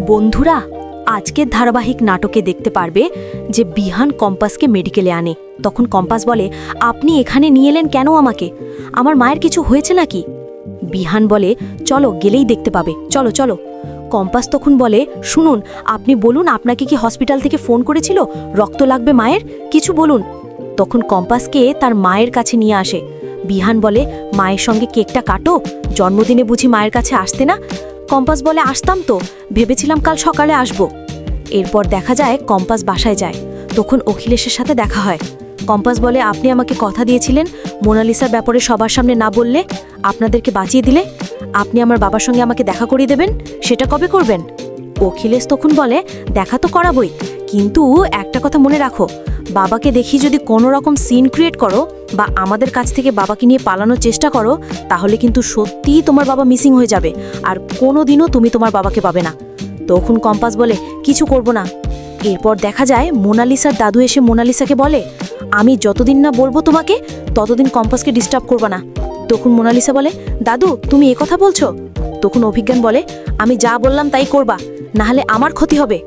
বন্ধুরা, আজকের ধারাবাহিক নাটকে দেখতে পারবে যে বিহান কম্পাসকে মেডিকেলে আনে। তখন কম্পাস বলে, আপনি এখানে নিয়ে এলেন কেন আমাকে? আমার মায়ের কিছু হয়েছে নাকি? বিহান বলে, চলো, গেলেই দেখতে পাবে, চলো চলো। কম্পাস তখন বলে, শুনুন, আপনি বলুন, আপনাকে কি হসপিটাল থেকে ফোন করেছিল রক্ত লাগবে মায়ের? কিছু বলুন। তখন কম্পাসকে তার মায়ের কাছে নিয়ে আসে। বিহান বলে, মায়ের সঙ্গে কেকটা কাটো, জন্মদিনে বুঝি মায়ের কাছে আসতে না? কম্পাস বলে, আসতাম তো, ভেবেছিলাম কাল সকালে আসব। এরপর দেখা যায় কম্পাস বাসায় যায়। তখন অখিলেশের সাথে দেখা হয়। কম্পাস বলে, আপনি আমাকে কথা দিয়েছিলেন মোনালিসার ব্যাপারে সবার সামনে না বললে আপনাদেরকে বাঁচিয়ে দিলে আপনি আমার বাবার সঙ্গে আমাকে দেখা করিয়ে দেবেন, সেটা কবে করবেন? অখিলেশ তখন বলে, দেখা তো করাবই, কিন্তু একটা কথা মনে রাখো, বাবাকে দেখি যদি কোনো রকম সিন ক্রিয়েট করো বা আমাদের কাছ থেকে বাবাকে নিয়ে পালানোর চেষ্টা করো, তাহলে কিন্তু সত্যিই তোমার বাবা মিসিং হয়ে যাবে, আর কোনোদিনও তুমি তোমার বাবাকে পাবে না। তখন কম্পাস বলে, কিছু করব না। এরপর দেখা যায় মোনালিসার দাদু এসে মোনালিসাকে বলে, আমি যতদিন না বলবো তোমাকে ততদিন কম্পাসকে ডিস্টার্ব করবা না। তখন মোনালিসা বলে, দাদু তুমি এ কথা বলছো? তখন অভিজ্ঞান বলে, আমি যা বললাম তাই করবা, না হলে আমার ক্ষতি হবে।